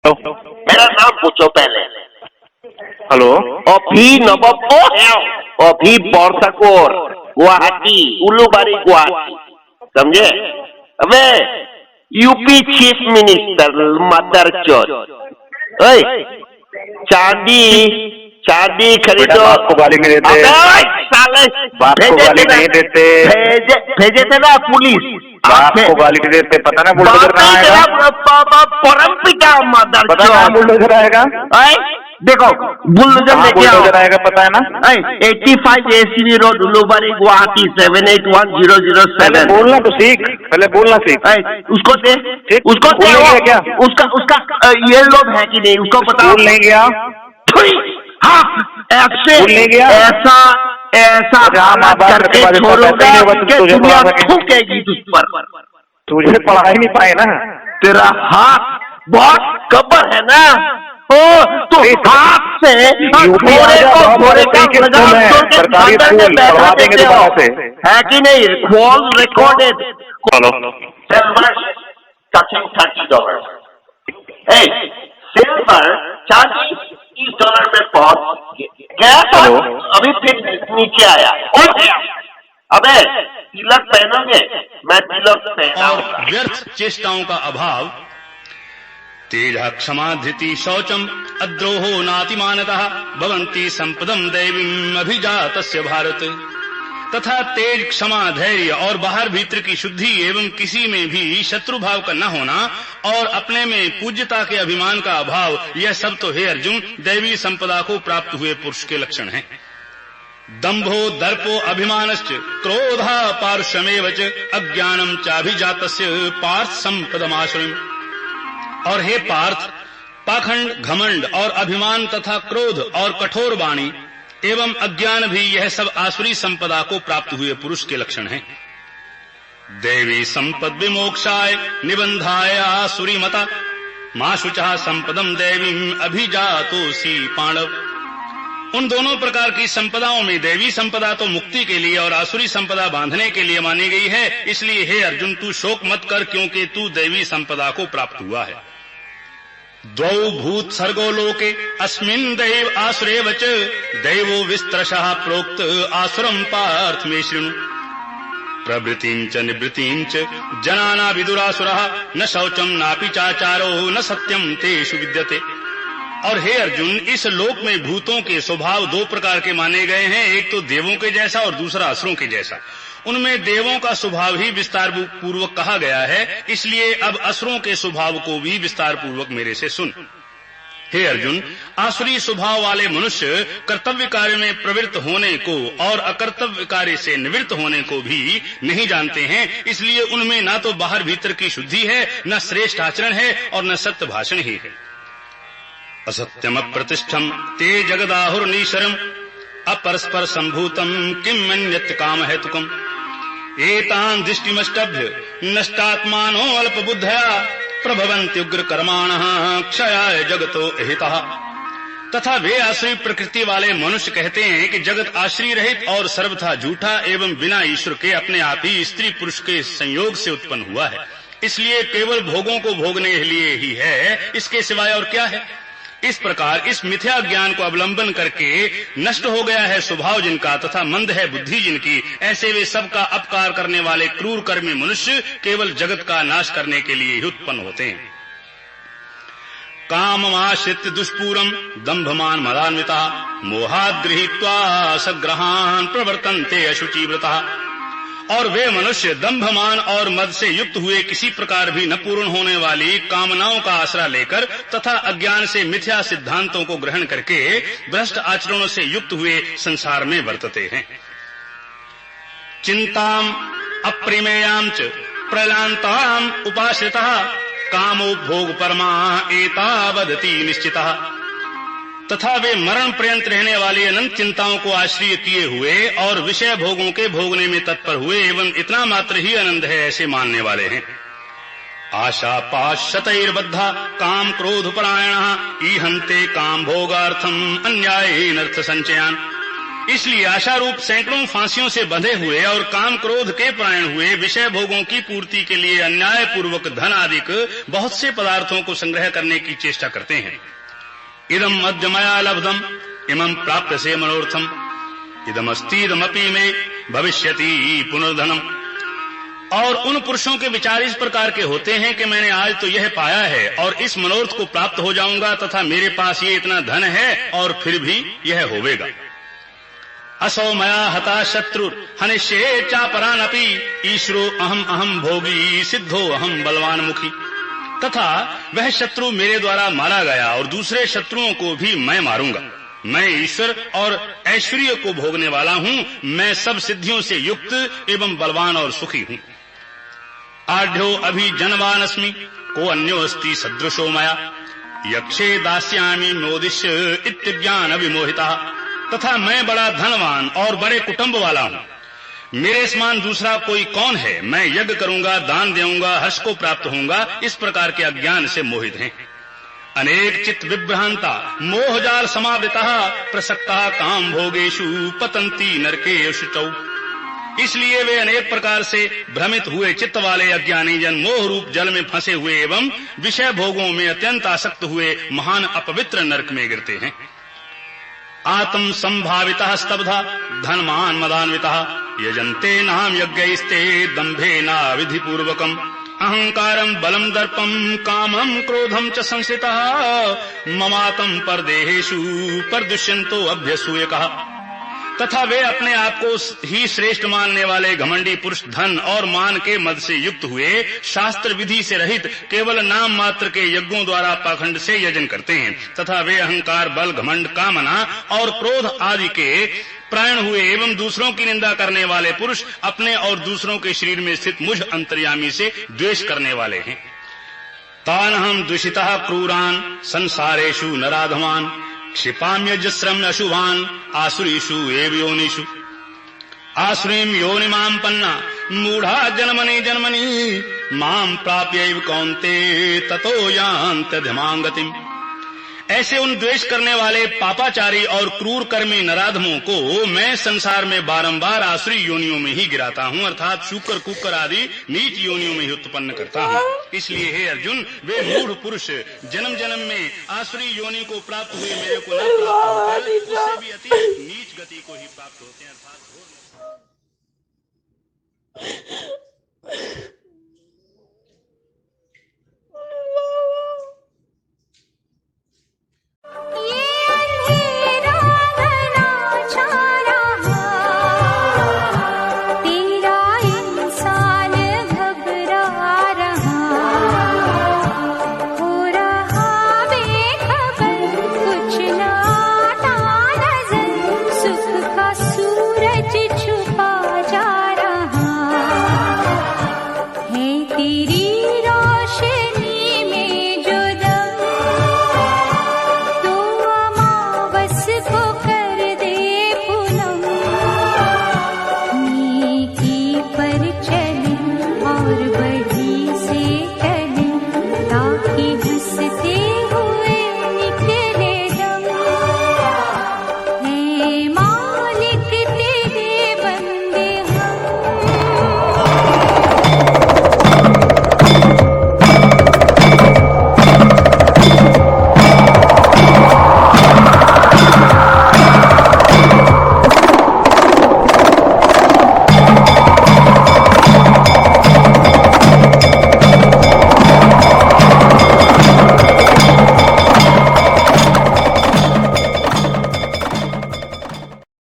मेरा नाम पूछो पहले। हेलो অভিনবপ্য বর্ষাকর गुवाहाटी उलूबारी गुवाहाटी समझे। अबे यूपी चीफ मिनिस्टर मदर चोद चांदी चांदी खरीदो। आपको गाली नहीं देते, साले बाप को गाली नहीं देते, भेजे थे ना पुलिस। आपको गाली नहीं देते। पता ना बुलडोजर कहाँ आएगा, परम पिता मदर पता ना बुलडोजर आएगा। देखो बुलडोजर लेके आओ, बुलडोजर आएगा पता है ना। 85 एसीबी रोड उलूबारी गुवाहाटी 781007। बोलना तो सीख, पहले बोलना सीख। उसको दे, उसको दे क्या उसका ये लोग है कि नहीं उसको बताओ। स्कूल नहीं गया, हाँ ऐसे नहीं गया, ऐसा ऐसा करके छोड़ूंगा कि दुनिया थूकेगी तुझ पर। तुझे पढ़ा ही नहीं पाए ना, तेरा हाथ बहुत कब्र है ना। ओ तो हाथ से घोड़े का सरकारी स्कूल पढ़वा देंगे दोबारा से, है कि नहीं। Call recorded. हेलो $30. सिल्वर $40 में पहुंच गया था, अभी फिर नीचे आया और गया। अबे तिलक पहनोगे, मैं तिलक पहनाऊंगा। व्यर्थ चेष्टाओं का अभाव, तेज क्षमा धृति शौचम अद्रोहो नातिमानतः भवन्ति संपदम दैवीम अभिजातस्य भारत। तथा तेज क्षमा धैर्य और बाहर भीतर की शुद्धि एवं किसी में भी शत्रु भाव का न होना और अपने में पूज्यता के अभिमान का अभाव, यह सब तो हे अर्जुन दैवी संपदा को प्राप्त हुए पुरुष के लक्षण हैं। दंभो दर्पो अभिमानश्च क्रोधा पारुष्यमेव च अज्ञानम चाभिजातस्य पार्थ संपदमाश्रयम्। और हे पार्थ, पाखंड घमंड और अभिमान तथा क्रोध और कठोर वाणी एवं अज्ञान भी यह सब आसुरी संपदा को प्राप्त हुए पुरुष के लक्षण हैं। देवी संपद विमोक्षाय निबंधाय आसुरी मता माशुचा संपदम देवीम अभिजातोसी पांडव। उन दोनों प्रकार की संपदाओं में देवी संपदा तो मुक्ति के लिए और आसुरी संपदा बांधने के लिए मानी गई है। इसलिए हे अर्जुन तू शोक मत कर, क्योंकि तू देवी संपदा को प्राप्त हुआ है। द्वौ भूत सर्गो लोके अस्मिन् दैव आसुरेव च दैवो विस्तरशः प्रोक्त आसुरं पार्थ मे शृणु। प्रवृत्तिं च निवृत्तिं च जनाना विदुरासुरः न शौचं नापि चाचारो न सत्यं तेषु विद्यते। और हे अर्जुन, इस लोक में भूतों के स्वभाव दो प्रकार के माने गए हैं, एक तो देवों के जैसा और दूसरा असुरों के जैसा। उनमें देवों का स्वभाव ही विस्तार पूर्वक कहा गया है, इसलिए अब असुरों के स्वभाव को भी विस्तार पूर्वक मेरे से सुन। हे अर्जुन, आसुरी स्वभाव वाले मनुष्य कर्तव्य कार्य में प्रवृत्त होने को और अकर्तव्य कार्य से निवृत्त होने को भी नहीं जानते हैं। इसलिए उनमें न तो बाहर भीतर की शुद्धि है, न श्रेष्ठ आचरण है और न सत्य भाषण ही है। असत्यम प्रतिष्ठम ते जगदाहुर्नीशरम अपरस्पर संभूतम किम मन्यत् काम हेतुकम। एतान् दृष्टिमष्टभ्य नष्टात्मानो अल्पबुद्धया प्रभवन्ति उग्र कर्माणः क्षयाय जगतो अहितः। तथा वे आश्रय प्रकृति वाले मनुष्य कहते हैं कि जगत आश्रय रहित और सर्वथा झूठा एवं बिना ईश्वर के अपने आप ही स्त्री पुरुष के संयोग से उत्पन्न हुआ है, इसलिए केवल भोगों को भोगने के लिए ही है, इसके सिवाय और क्या है। इस प्रकार इस मिथ्या ज्ञान को अवलंबन करके नष्ट हो गया है स्वभाव जिनका तथा मंद है बुद्धि जिनकी, ऐसे वे सबका अपकार करने वाले क्रूर कर्मी मनुष्य केवल जगत का नाश करने के लिए ही उत्पन्न होते हैं। काममाश्रित्य दुष्पूरम दंभमान मदान्विता मोहाद् गृहीत्वा सग्रहान् प्रवर्तन्ते अशुचिव्रता। और वे मनुष्य दंभमान और मद से युक्त हुए किसी प्रकार भी न पूर्ण होने वाली कामनाओं का आसरा लेकर तथा अज्ञान से मिथ्या सिद्धांतों को ग्रहण करके भ्रष्ट आचरणों से युक्त हुए संसार में वर्तते हैं। चिंताम अप्रिमेयाम च प्रलांताम उपाश्रितः कामो भोग परमा एतावदति निश्चितः। तथा वे मरण पर्यंत रहने वाली अनंत चिंताओं को आश्रय किए हुए और विषय भोगों के भोगने में तत्पर हुए एवं इतना मात्र ही आनंद है ऐसे मानने वाले हैं। आशा पाश शतैर्बद्धा काम क्रोध परायणः ईहन्ते काम भोगार्थम अन्यायेन अर्थ संचयान। इसलिए आशारूप सैकड़ों फांसियों से बंधे हुए और काम क्रोध के परायण हुए विषय भोगों की पूर्ति के लिए अन्याय पूर्वक धन आदि बहुत से पदार्थों को संग्रह करने की चेष्टा करते हैं। इदम अद्य मया लब्धम इमं प्राप्य से मनोर्थम इदमस्तीदमपि में भविष्यति पुनर्धनम। और उन पुरुषों के विचार इस प्रकार के होते हैं कि मैंने आज तो यह पाया है और इस मनोरथ को प्राप्त हो जाऊंगा तथा मेरे पास ये इतना धन है और फिर भी यह होवेगा। असौ मया हता शत्रु हनिष्ये चापरानपि ईश्वरो अहम अहम भोगी सिद्धो अहम बलवान मुखी। तथा वह शत्रु मेरे द्वारा मारा गया और दूसरे शत्रुओं को भी मैं मारूंगा। मैं ईश्वर और ऐश्वर्य को भोगने वाला हूं। मैं सब सिद्धियों से युक्त एवं बलवान और सुखी हूं। आढ्यो अभि जनवानस्मि को अन्यो अस्ति सदृशो मया यक्षे दास्यामि मोदिष्य इत्यज्ञान विमोहिता। तथा मैं बड़ा धनवान और बड़े कुटुंब वाला हूं। मेरे समान दूसरा कोई कौन है। मैं यज्ञ करूंगा, दान देऊंगा, हर्ष को प्राप्त होऊंगा, इस प्रकार के अज्ञान से मोहित हैं। अनेक चित्त विभ्रांता मोहजाल समावृता प्रसक्ता काम भोगेषु पतंती नरके शुचौ। इसलिए वे अनेक प्रकार से भ्रमित हुए चित्त वाले अज्ञानी जन मोह रूप जल में फंसे हुए एवं विषय भोगों में अत्यंत आसक्त हुए महान अपवित्र नरक में गिरते हैं। आत्म संभाविता स्तब्धा धनमान मदान्विता यजन्ते नाम यज्ञैस्ते दम्भेना विधि पूर्वकम अहंकारम बलम दर्पम कामम क्रोधम च संश्रितः ममातम परदेहेषु परदुष्यन्तो अभ्यसूयकः। तथा वे अपने आप को ही श्रेष्ठ मानने वाले घमंडी पुरुष धन और मान के मद से युक्त हुए शास्त्र विधि से रहित केवल नाम मात्र के यज्ञों द्वारा पाखंड से यजन करते हैं। तथा वे अहंकार, बल, घमंड, कामना और क्रोध आदि के प्राण हुए एवं दूसरों की निंदा करने वाले पुरुष अपने और दूसरों के शरीर में स्थित मुझ अंतर्यामी से द्वेष करने वाले हैं। तानहम दुषितः क्रूरान संसारेषु नराधमान क्षिपाम्यजस्रम अशुभान आसुरीषु एव योनिषु आसुरीम योनिमां पन्ना मूढ़ा जन्मनि जन्मनि मां प्राप्यैव कौन्ते ततो यान्त्यधिमां गतिम्। ऐसे उन द्वेष करने वाले पापाचारी और क्रूर कर्मी नराधमों को मैं संसार में बारंबार आसुरी योनियों में ही गिराता हूँ, अर्थात शूकर, कुकर आदि नीच योनियों में ही उत्पन्न करता हूँ। इसलिए हे अर्जुन, वे मूढ़ पुरुष जन्म जन्म में आसुरी योनि को प्राप्त हुए मेरे को न प्राप्त होकर उससे भी अति नीच गति को ही प्राप्त होते हैं, अर्थात